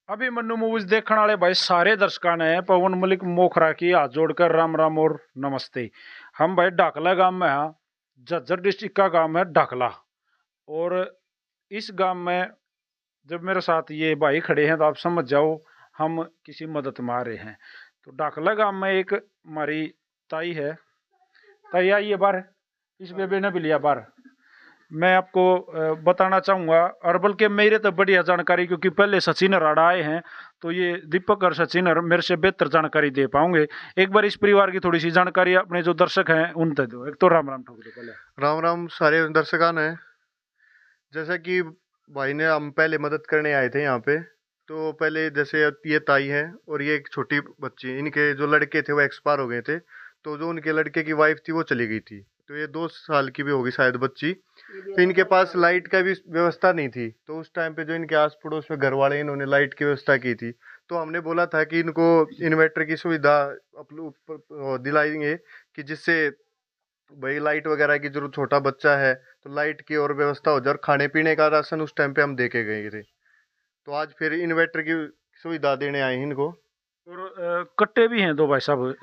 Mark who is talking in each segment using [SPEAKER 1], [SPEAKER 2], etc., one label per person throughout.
[SPEAKER 1] अभी मन्नू मूवीज देखने वाले भाई सारे दर्शकों ने पवन मलिक मोखरा की हाथ जोड़कर राम राम और नमस्ते। हम भाई ढाकला गांव में हैं। झज्जर डिस्ट्रिक्ट का गांव है ढाकला। और इस गांव में जब मेरे साथ ये भाई खड़े हैं तो आप समझ जाओ हम किसी मदद में आ रहे हैं। तो ढाकला गांव में एक हमारी ताई है। ताई आइए बाहर, इस बेबे ने भी लिया बाहर। मैं आपको बताना चाहूंगा, और बल्कि मेरे तो बढ़िया जानकारी, क्योंकि पहले सचिन राणा आए हैं तो ये दीपक और सचिन मेरे से बेहतर जानकारी दे पाओगे। एक बार इस परिवार की थोड़ी सी जानकारी अपने जो दर्शक हैं उन तक दो। एक तो राम राम ठोक दो पहले।
[SPEAKER 2] राम राम सारे दर्शकान है। जैसा कि भाई ने हम पहले मदद करने आए थे यहाँ पे, तो पहले जैसे ये ताई है और ये एक छोटी बच्ची, इनके जो लड़के थे वो एक्सपायर हो गए थे। तो जो उनके लड़के की वाइफ थी वो चली गई थी, तो ये 2 साल की भी होगी शायद बच्ची। तो इनके पास लाइट का भी व्यवस्था नहीं थी। तो उस टाइम पे जो इनके आस पड़ोस में घर वाले इन्होंने लाइट की व्यवस्था की थी। तो हमने बोला था कि इनको इन्वर्टर की सुविधा दिलाएंगे, कि जिससे भाई लाइट वगैरह की जरूरत, छोटा बच्चा है तो लाइट की और व्यवस्था हो जाए। और खाने पीने का राशन उस टाइम पे हम दे के गए थे। तो आज फिर इन्वर्टर की सुविधा देने आए हैं इनको।
[SPEAKER 1] और कट्टे भी हैं दो भाई साहब।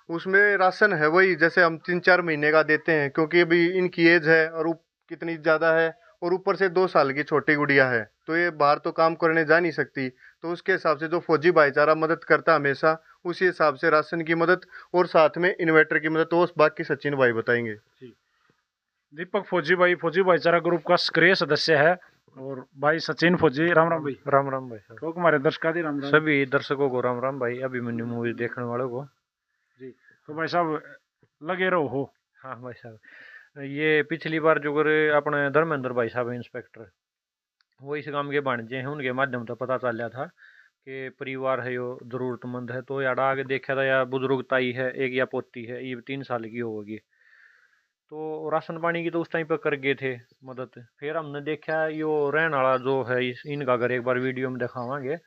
[SPEAKER 2] उसमें राशन है वही जैसे हम 3-4 महीने का देते हैं, क्योंकि अभी इनकी एज है और कितनी ज़्यादा है, और ऊपर से 2 साल की छोटी गुड़िया है, तो ये बाहर तो काम करने जा नहीं सकती। तो उसके हिसाब से जो फौजी भाईचारा मदद करता है हमेशा, उसी हिसाब से राशन की मदद और साथ में इन्वर्टर की मदद, तो बाकी सचिन भाई बताएंगे।
[SPEAKER 1] दीपक फौजी भाईचारा ग्रुप का सक्रिय सदस्य है। और भाई सचिन फौजी, राम राम भाई।
[SPEAKER 3] राम राम भाई साहब।
[SPEAKER 1] तो हमारे दर्शकों दी राम राम।
[SPEAKER 3] सभी दर्शकों को राम राम भाई, अभिमन्यु मूवी देखने वालों को
[SPEAKER 1] जी। तो भाई साहब लगे रहो हो।
[SPEAKER 3] हाँ भाई साहब, ये पिछली बार जो करे अपने धर्मेंद्र भाई साहब इंस्पेक्टर, वो इस गांव के भाणजे हैं, उनके माध्यम से पता चल गया था कि परिवार है यो जरूरतमंद है। तो यार आगे देखा था, या बुजुर्ग ताई है एक, या पोती है, ये 3 साल की होगी। तो राशन पानी की तो उस टाइम पर कर गए थे मदद। फिर हमने देखा यो रहने वाला जो है इनका घर, एक बार वीडियो में दिखावांगे।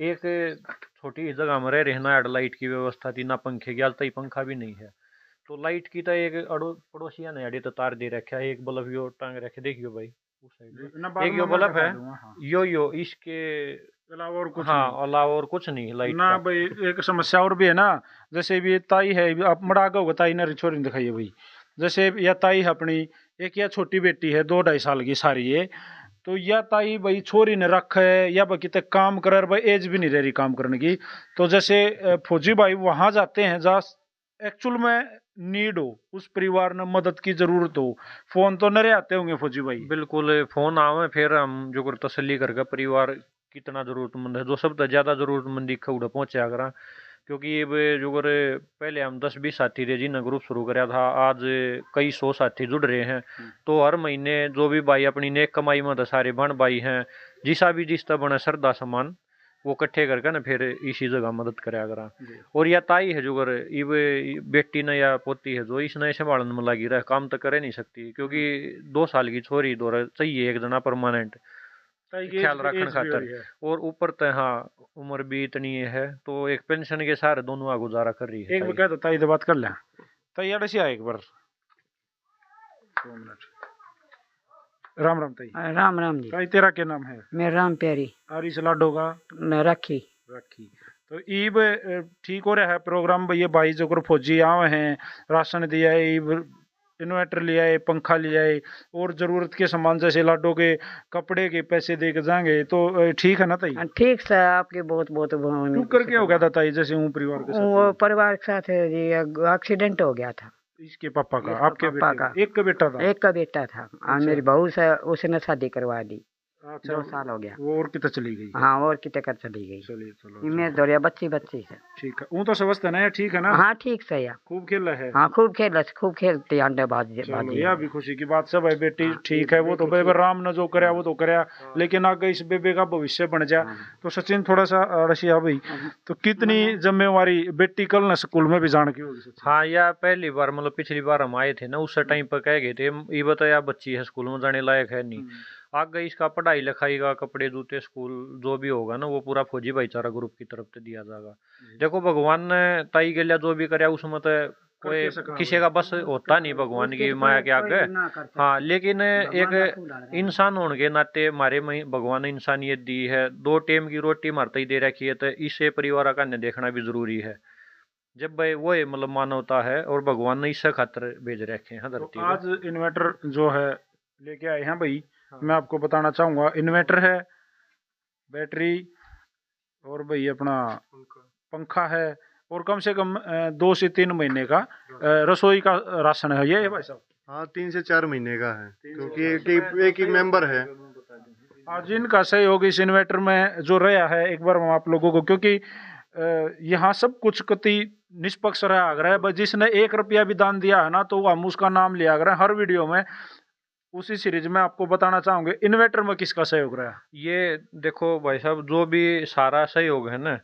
[SPEAKER 3] एक छोटी जगह में रह रहे ना, लाइट की व्यवस्था थी ना, पंखे की, आज तक पंखा भी नहीं है। तो लाइट की तो एक पड़ोसिया ने अड़ी तो तार दे रखा है, एक बल्ब यो टांग रखे, देखियो भाई उस साइड एक यो बल्ब है। यो इसके
[SPEAKER 1] अलावा और कुछ
[SPEAKER 3] हाँ, अलावा और कुछ नहीं लाइट
[SPEAKER 1] ना भाई। एक समस्या और भी है ना, जैसे भी ताई है, आप मड़ा होगा ताई ने छोरी दिखाइए भाई। जैसे या ताई है अपनी, एक या छोटी बेटी है 2-2.5 साल की सारी ये। तो या ताई भाई छोरी ने रख है या बाकी तक काम कर भाई, एज भी नहीं रह रही काम करने की। तो जैसे फौजी भाई वहां जाते हैं जहाँ एक्चुअल में नीड हो, उस परिवार ने मदद की जरूरत हो, फोन तो नरे आते होंगे फौजी भाई।
[SPEAKER 3] बिल्कुल फोन आवे, फिर हम जो कर तसल्ली करके परिवार कितना जरूरतमंद है, जो सब ज्यादा जरूरतमंद दिखा उड़ा पहुंचा करा। क्योंकि ये जो कर पहले हम 10-20 साथी थे जिन्हें ग्रुप शुरू कराया था, आज कई 100 साथी जुड़ रहे हैं। तो हर महीने जो भी भाई अपनी नेक कमाई में सारे बन भाई हैं, जिसा भी जिस तरह बने श्रद्धा समान वो इकट्ठे करके ना फिर इसी जगह मदद कराया करा। और या ताई है जो कर ये बेटी ने या पोती है जो इसने संभालन में लगी रहे, काम तो करे नहीं सकती, क्योंकि 2 साल की छोरी दो चाहिए एक जना परमानेंट ख्याल रखने खातर। और ऊपर तो हाँ उम्र भी इतनी है, तो एक पेंशन के सारे दोनों गुजारा कर रही है।
[SPEAKER 1] एक बार ताई से बात कर ले। ताई आड़े से आए एक बार। 2 मिनट। राम राम ताई।
[SPEAKER 4] राम राम जी।
[SPEAKER 1] ताई तेरा क्या नाम है?
[SPEAKER 4] मेरा राम प्यारी।
[SPEAKER 1] और इस लाडो का?
[SPEAKER 4] राखी।
[SPEAKER 1] राखी। तो ईब ठीक हो रहा है प्रोग्राम भैया, भाई जो कर फौजी आए हैं, राशन दिया है, ईब इन्वर्टर लिया है, पंखा लिया है, और जरूरत के सामान जैसे लाडो के कपड़े के पैसे दे के जाएंगे, तो ठीक है ना ताई?
[SPEAKER 4] ठीक सर, आपके बहुत बहुत
[SPEAKER 1] क्यों करके हो गया था ताई जैसे हूँ परिवार के साथ?
[SPEAKER 4] वो परिवार के साथ जी एक्सीडेंट हो गया था।
[SPEAKER 1] इसके पापा का? आपके पापा का? एक का बेटा था?
[SPEAKER 4] एक का बेटा था। मेरी बहू से उसने शादी करवा दी।
[SPEAKER 1] अच्छा,
[SPEAKER 4] 2 साल हो गया।
[SPEAKER 1] वो और कितना चली गई?
[SPEAKER 4] हाँ, और कितने कर चली गई।
[SPEAKER 1] चलिए चलो,
[SPEAKER 4] मैं दौड़िया बच्ची से।
[SPEAKER 1] ठीक है, वो तो स्वस्थ है ना? ठीक है ना?
[SPEAKER 4] हाँ ठीक सही है,
[SPEAKER 1] खूब खेला है।
[SPEAKER 4] हाँ खूब खेलती अंडेबाजी।
[SPEAKER 1] यह भी खुशी की बात सब है, बेटी ठीक है, वो तो बेबे राम ने जो कराया वो तो कराया, लेकिन आगे इस बेबे का भविष्य बन जा। तो सचिन थोड़ा सा रशिया भाई, तो कितनी जिम्मेवारी बेटी कल न स्कूल में भी जान की होगी?
[SPEAKER 3] हाँ, या पहली बार मतलब पिछली बार हम आए थे ना, उस टाइम पर कह गए थे ये बताया बच्ची है स्कूल में जाने लायक है नहीं। आगे इसका पढ़ाई लिखाई का, कपड़े जूते स्कूल जो भी होगा ना, वो पूरा फौजी भाईचारा ग्रुप की तरफ से दिया जाएगा। देखो भगवान ने ताई के लिए जो भी कराया उसमें तो कोई
[SPEAKER 1] करके सका
[SPEAKER 3] किसी का बस होता नहीं भगवान की माया के आगे। हाँ, लेकिन एक इंसान होने के नाते हमारे में भगवान ने इंसानियत दी है, 2 टाइम की रोटी मारता ही दे रखी है, तो इसे परिवार का ने देखना भी जरूरी है। जब भाई वो है मतलब मानवता है और भगवान ने इससे खातर भेज रखे हैं
[SPEAKER 1] तो
[SPEAKER 3] धरती
[SPEAKER 1] आज इन्वर्टर जो है लेके आए हैं भाई,
[SPEAKER 3] हाँ।
[SPEAKER 1] मैं आपको बताना चाहूंगा, इन्वर्टर है, बैटरी, और भाई अपना पंखा है, और कम से कम 2 से 3 महीने का रसोई का राशन है ये भाई साहब।
[SPEAKER 2] हाँ 3 से 4 महीने का है, क्योंकि एक ही मेंबर है।
[SPEAKER 1] आज जिनका सहयोग इस इन्वर्टर में जो रहा है, एक बार हम आप लोगों को, क्योंकि यहाँ सब कुछ कति निष्पक्ष रहा है भाई, जिसने 1 रुपया भी दान दिया है ना, तो हम उसका नाम लिया कर हर वीडियो में। उसी सीरीज में आपको बताना चाहूंगे इन्वर्टर में किसका सहयोग रहा।
[SPEAKER 3] ये देखो भाई साहब, जो भी सारा सहयोग है ना,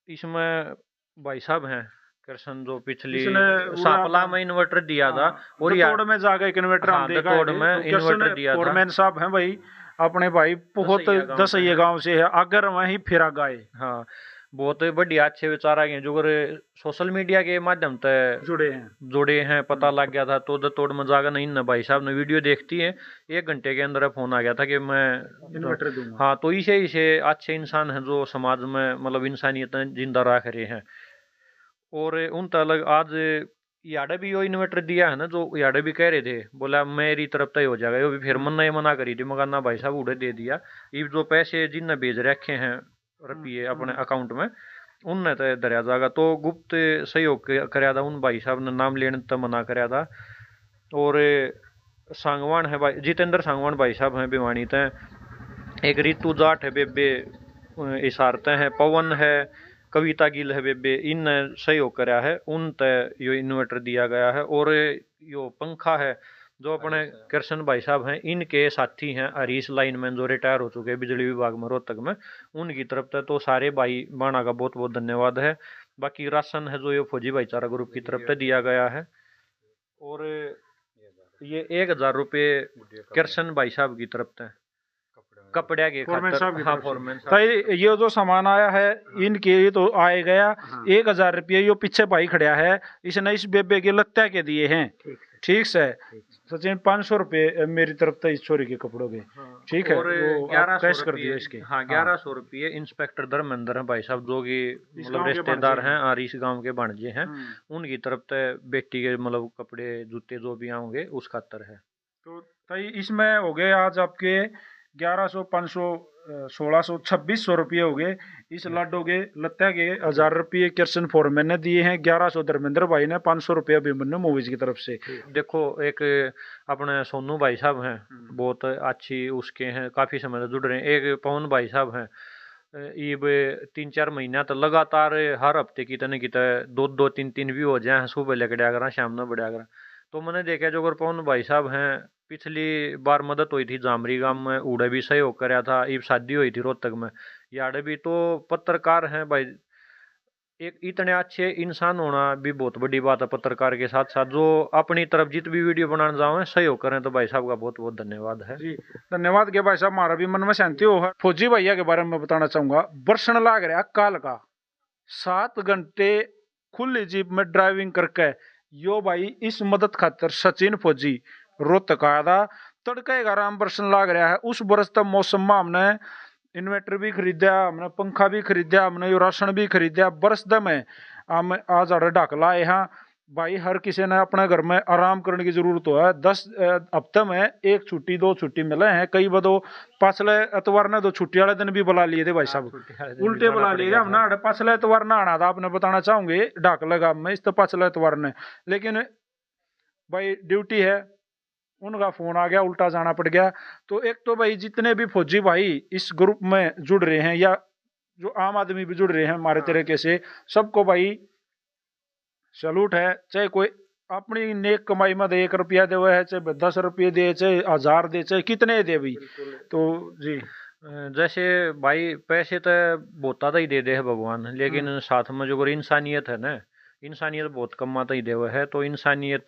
[SPEAKER 3] इसमें भाई साहब हैं कृष्ण, जो पिछली सापला में इन्वर्टर दिया था, और
[SPEAKER 1] दतोड़ में जाकर एक इन्वर्टर हम देखा है,
[SPEAKER 3] दतोड़ में इन्वर्टर दिया था।
[SPEAKER 1] फोरमैन साहब हैं भाई, अपने भाई बहुत दसैया गांव से है, अगर वहीं फिरा गाए।
[SPEAKER 3] हाँ, बहुत बढ़िया अच्छे विचार आ गए जो सोशल मीडिया के माध्यम से जुड़े हैं, पता लग गया था। तो दतोड़ में जाकर नहीं ना भाई साहब ने वीडियो देखती है, 1 घंटे के अंदर फोन आ गया था कि मैं
[SPEAKER 1] इन्वर्टर दूंगा।
[SPEAKER 3] हाँ, तो इसे अच्छे इंसान हैं जो समाज में मतलब इंसानियत जिंदा रख रहे हैं। और उन तक आज याडे भी यो इन्वर्टर दिया है ना, जो याडे भी कह रहे थे, बोला मेरी तरफ तय हो जाएगा, यो भी फिर मना करी थी, मगर ना भाई साहब उड़े दे दिया। ये जो पैसे जिनने भेज रखे हैं रुपये अपने अकाउंट में, उनने तो दरिया जाएगा। तो गुप्त सहयोग कराया था उन भाई साहब ने, नाम लेने तो मना कराया था। और सांगवान है भाई, जितेंद्र सांगवान भाई साहब हैं भिवानी ते, एक रितु जाट है बेबे इशारते हैं, पवन है, कविता गिल है बेबे, इन सहयोग कराया है, उन तय यो इन्वर्टर दिया गया है। और यो पंखा है जो अपने कृष्ण भाई साहब हैं, इनके साथी हैं हरीश लाइनमैन जो रिटायर हो चुके हैं बिजली विभाग में रोहतक में, उनकी तरफ से तो सारे भाई बाणा का बहुत बहुत धन्यवाद है। बाकी राशन है जो ये फौजी भाईचारा ग्रुप की तरफ से दिया गया है। और ये 1000 रुपये कृष्ण भाई साहब की तरफ से कपड़े के
[SPEAKER 1] फोरमैन साहब की तरफ से।
[SPEAKER 3] हाँ,
[SPEAKER 1] ये जो सामान आया है इनके तो आए गया 1000 रुपये, यो पीछे भाई खड़ा है, इसने इस बेबे के लत्ते के दिए हैं। ठीक से सचिन 500 रुपये मेरी तरफ से इस छोरी के कपड़ों के। ठीक है,
[SPEAKER 3] और 1100
[SPEAKER 1] कर दिया इसके।
[SPEAKER 3] हाँ, 1100 रुपये इंस्पेक्टर धर्मेंद्र है भाई साहब, जो कि मतलब रिश्तेदार हैं और इस गांव के भांजे हैं, उनकी तरफ से बेटी के मतलब कपड़े जूते जो भी आएंगे उस खातर है।
[SPEAKER 1] तो इसमें हो गए आज आपके 1100, 500, 1600, 2600 रुपये हो गए। इस लाडो के लत्ते के 1000 रुपये कृष्ण फोरमैन ने दिए हैं, 1100 धर्मेंद्र भाई ने, 500 रुपये अभिमन्यु मूवीज की तरफ से।
[SPEAKER 3] देखो एक अपने सोनू भाई साहब हैं, बहुत अच्छी उसके हैं, काफी समय से जुड़ रहे हैं। एक पवन भाई साहब हैं, ये 3-4 महीना तो लगातार हर हफ्ते कितने 2-2, 3-3 भी हो जाए, सुबह लेकर आया करा, शाम में बढ़िया करा। तो मैंने देखा जो अगर पवन भाई साहब हैं, पिछली बार मदद हुई थी जामरी गांव में, उड़े भी सहयोग कराया था, ये शादी हुई थी रोहतक में, याडे भी। तो पत्रकार हैं भाई, एक इतने अच्छे इंसान होना भी बहुत बड़ी बात है। पत्रकार के साथ साथ जो अपनी तरफ जित भी वीडियो बनाने जाओ सहयोग करें, तो भाई साहब का बहुत बहुत धन्यवाद है
[SPEAKER 1] जी। धन्यवाद के भाई साहब, हमारा भी मन में शांति हो है। फौजी भैया के बारे में बताना चाहूंगा, बरसन लाग रहा काल का 7 घंटे खुली जीप में ड्राइविंग करके यो भाई इस मदद खातर सचिन फौजी रोहतक आया था। तड़के 11 बरसन लाग रहा है, उस बरस तक मौसम में हमने इन्वर्टर भी खरीदा, हमने पंखा भी खरीदा, हमने यो राशन भी खरीदा। बरस दम है हम आज ढक लाए हैं भाई। हर किसी ने अपने घर में आराम करने की जरूरत हो है। 10 हफ्ते में 1 छुट्टी 2 छुट्टी मिले हैं, कई बदो पाछले एतवार ने 2 छुट्टी वाले दिन भी बुला लिए थे भाई साहब, उल्टे बुला लिए हमने। पाछले एतवार ना आना था, आपने बताना चाहूंगे ढाक लगा में इस तो पाछले एतवार ने, लेकिन भाई ड्यूटी है, उनका फोन आ गया, उल्टा जाना पड़ गया। तो एक तो भाई जितने भी फौजी भाई इस ग्रुप में जुड़ रहे हैं, या जो आम आदमी भी जुड़ रहे हैं हमारे तरीके से, सबको भाई सैल्यूट है। चाहे कोई अपनी नेक कमाई में 1 रुपया दे है, चाहे 10 रुपये दे, चाहे 1000 दे, चाहे कितने दे भाई। तो जी
[SPEAKER 3] जैसे भाई पैसे तो बहुत ही दे है भगवान, लेकिन साथ में जो इंसानियत है ना, इंसानियत बहुत कमाता ही देवा है। तो इंसानियत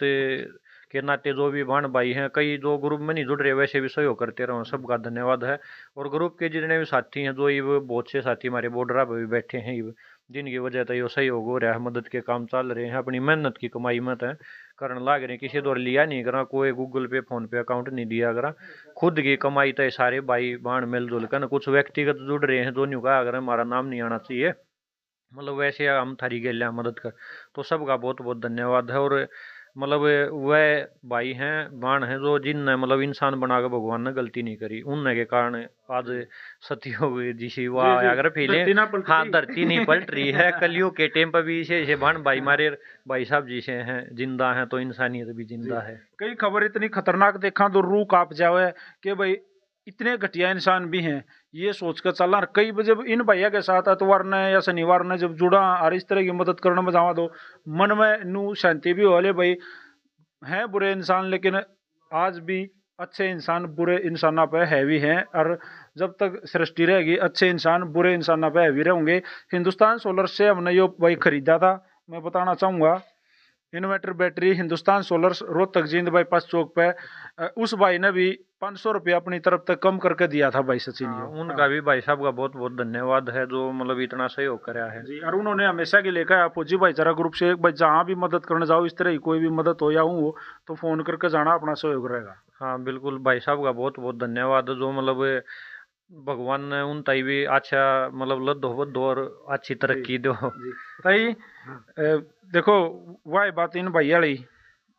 [SPEAKER 3] के नाते जो भी बहन भाई हैं, कई जो ग्रुप में नहीं जुड़ रहे वैसे भी सहयोग करते रहो, सबका धन्यवाद है। और ग्रुप के जितने भी साथी हैं, जो ये बहुत से साथी हमारे बॉर्डर पर भी बैठे हैं, जिनकी वजह से ये सहयोग हो रहा है, मदद के काम चल रहे हैं, अपनी मेहनत की कमाई मत है करने लाग रहे हैं, किसी द्वारा लिया नहीं करा, कोई गूगल पे फोन पे अकाउंट नहीं दिया करा, खुद की कमाई तय सारे भाई बहन मिलजुल कर। कुछ व्यक्तिगत जुड़ रहे हैं जो नहीं कहा अगर हमारा नाम नहीं आना चाहिए, मतलब वैसे हम थारी गेल मदद कर, तो सबका बहुत बहुत धन्यवाद है। और मतलब वह भाई हैं बहन हैं जो जिनने मतलब इंसान बनाकर भगवान ने गलती नहीं करी, उनने के कारण आज सतयोग जिसी वाह अगर फैले, हाँ धरती नहीं पलट रही है। कलयुग के टाइम पर भी इसे बहन भाई मारे भाई साहब जी से हैं जिंदा हैं, तो इंसानियत भी जिंदा है।
[SPEAKER 1] कई खबर इतनी खतरनाक देखा तो रूह कांप जावे कि भाई इतने घटिया इंसान भी हैं, ये सोचकर चलना। कई जब इन भैया के साथ अतवार ने या शनिवार ने जब जुड़ा और इस तरह की मदद करने में जावा तो मन में नू शांति भी हो ले भाई हैं बुरे इंसान, लेकिन आज भी अच्छे इंसान बुरे इंसानों पे हैवी हैं, और जब तक सृष्टि रहेगी अच्छे इंसान बुरे इंसानों पे हैवी रहेंगे। हिंदुस्तान सोलर से हमने यो भाई खरीदा था, मैं बताना चाहूँगा, inverter battery Hindustan solar Rohtak Jind bypass चौक पे। उस भाई ने भी 500 रुपया अपनी तरफ तक कम करके दिया था भाई सचिन जी।
[SPEAKER 3] उनका भी भाई साहब का बहुत बहुत धन्यवाद है जो मतलब इतना सहयोग कराया है
[SPEAKER 1] जी। और उन्होंने हमेशा के लेकर फौजी भाईचारा ग्रुप से भाई जहाँ भी मदद करने जाओ, इस तरह की कोई भी मदद हो या हो तो फोन करके जाना, अपना सहयोग रहेगा।
[SPEAKER 3] हाँ बिल्कुल, भाई साहब का बहुत बहुत धन्यवाद जो मतलब भगवान ने उन ताई भी अच्छा मतलब लद्दो बद्दो और अच्छी तरक्की दो।
[SPEAKER 1] ताई देखो वह बात इन भाई वाली,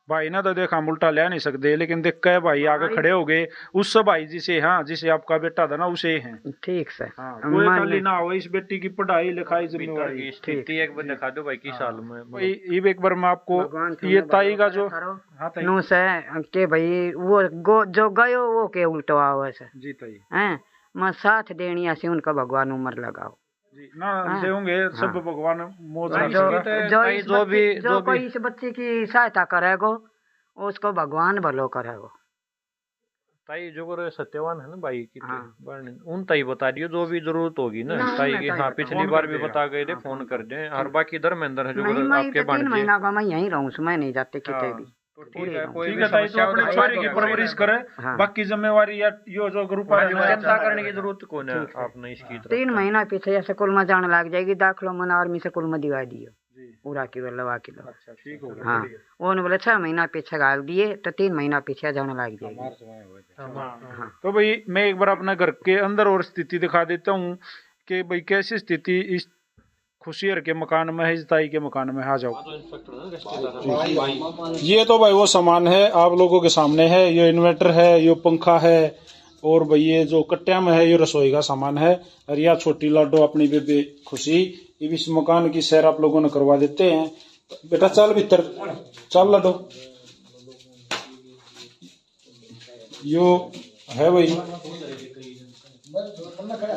[SPEAKER 1] भाई ना तो देखा हम उल्टा ले नहीं सकते, लेकिन देख के भाई आगे खड़े हो गए उससे भाई जिसे, हाँ जिसे आपका बेटा था ना उसे हैं।
[SPEAKER 4] ठीक से
[SPEAKER 1] हाँ, कोई खाली ना हो इस बेटी की पढ़ाई लिखाई जिम्मेवारी
[SPEAKER 3] स्थिति एक बार दिखा दो भाई की साल में
[SPEAKER 1] ये एक बार मैं आपको ये ताई का जो
[SPEAKER 4] नु से के भाई वो जो गयो वो के उल्टो आओ से
[SPEAKER 1] जी ताई
[SPEAKER 4] हैं, मैं साथ देनी ऐसे उनका भगवान उम्र लगाओ
[SPEAKER 1] जी ना देंगे सब भगवान मौज
[SPEAKER 4] जो कोई इस बच्चे की सहायता करेगो उसको भगवान भलो करेगो।
[SPEAKER 3] ताई जो सत्यवान है ना भाई की उन ताई बता दियो जो भी जरूरत होगी ना ताई की। हाँ पिछली बार भी बता गए थे, फोन कर दे। और बाकी धर्मेंद्र है जो आपके
[SPEAKER 4] 3 महीना का मैं यहीं रहूँ, मैं नहीं जाते कितने भी।
[SPEAKER 3] तो ठीक है, कोई
[SPEAKER 1] ठीक है ताई, तो अपने छोरी की परवरिश करे, बाकी जिम्मेवारी या यो जो ग्रुप
[SPEAKER 3] चिंता करने की जरूरत कौन है आपने इसकी।
[SPEAKER 4] 3 महीना पीछे स्कूल में जाने लग जाएगी, दाखिलो मन आर्मी स्कूल में दिवा दियो पूरा किलो लवा किलो।
[SPEAKER 1] ठीक हो गया।
[SPEAKER 4] हाँ उन्होंने बोले 6 महीना पीछे गाल दिए तो 3 महीना पीछे जाने लग जाएगी।
[SPEAKER 1] तो भाई मैं एक बार अपने घर के अंदर और स्थिति दिखा देता हूँ कि भाई कैसी स्थिति इस खुशियर के मकान में है, इस ताई के मकान में। आ जाओ। ये तो भाई वो सामान है आप लोगों के सामने है, ये इन्वर्टर है, ये पंखा है, और भाई ये जो कट्टिया में है ये रसोई का सामान है। और यह छोटी लाडो अपनी बेबी खुशी, ये भी इस मकान की सैर आप लोगों ने करवा देते हैं। बेटा चल भीतर चल लाडो। यो है भाई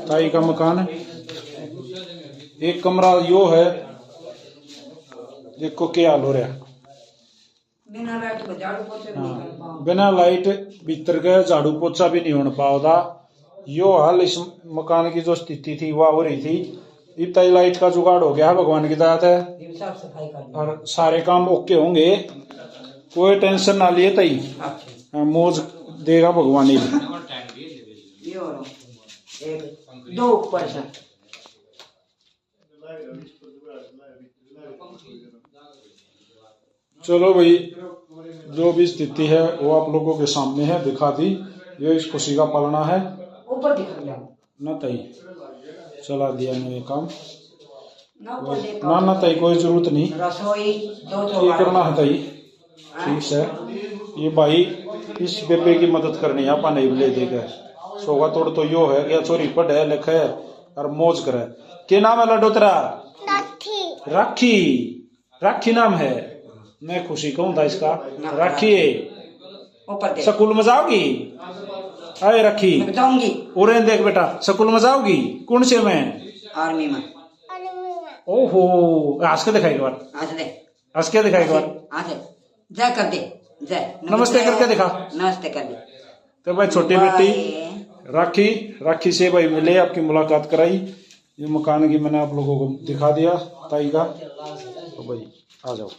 [SPEAKER 1] ताई का मकान है, एक कमरा यो है, देखो क्या हाल हो रहा है। बिना लाइट भीतर के झाड़ू पोछा भी नहीं होने पाता। यो हाल इस मकान की जो स्थिति थी वह हो रही थी। इतना ही लाइट का जुगाड़ हो गया भगवान की दया है, और सारे काम ओके होंगे, कोई टेंशन ना लिए ताई, मौज देगा भगवान ही। चलो भाई जो भी स्थिति है वो आप लोगों के सामने है, दिखा दी। ये इस खुशी का पालना है ना ताई, चला दिया मैंने काम ना ताई, कोई जरूरत नहीं ये करना है ताई। ठीक है, ये भाई इस बेबे की मदद करनी है, आपा नहीं ले देगा सोगा तोड़ तो यो है क्या छोरी पढ़े लिखे और मौज करे। क्या नाम है लड्डू तेरा? राखी। राखी नाम है, मैं खुशी कहूँ था इसका। राखी स्कूल में जाओगी? अरे राखी उरे देख बेटा, स्कूल में जाओगी? कौन से में?
[SPEAKER 4] आर्मी में।
[SPEAKER 1] ओहो हंस के दिखाई एक बार, हंस के दिखाई एक बार,
[SPEAKER 4] जय कर दे, जय
[SPEAKER 1] नमस्ते करके दिखा,
[SPEAKER 4] नमस्ते कर दे।
[SPEAKER 1] तो भाई छोटी बेटी राखी, राखी से भाई मिले, आपकी मुलाकात कराई। ये मकान की मैंने आप लोगों को दिखा दिया ताई का। तो भाई आ जाओ।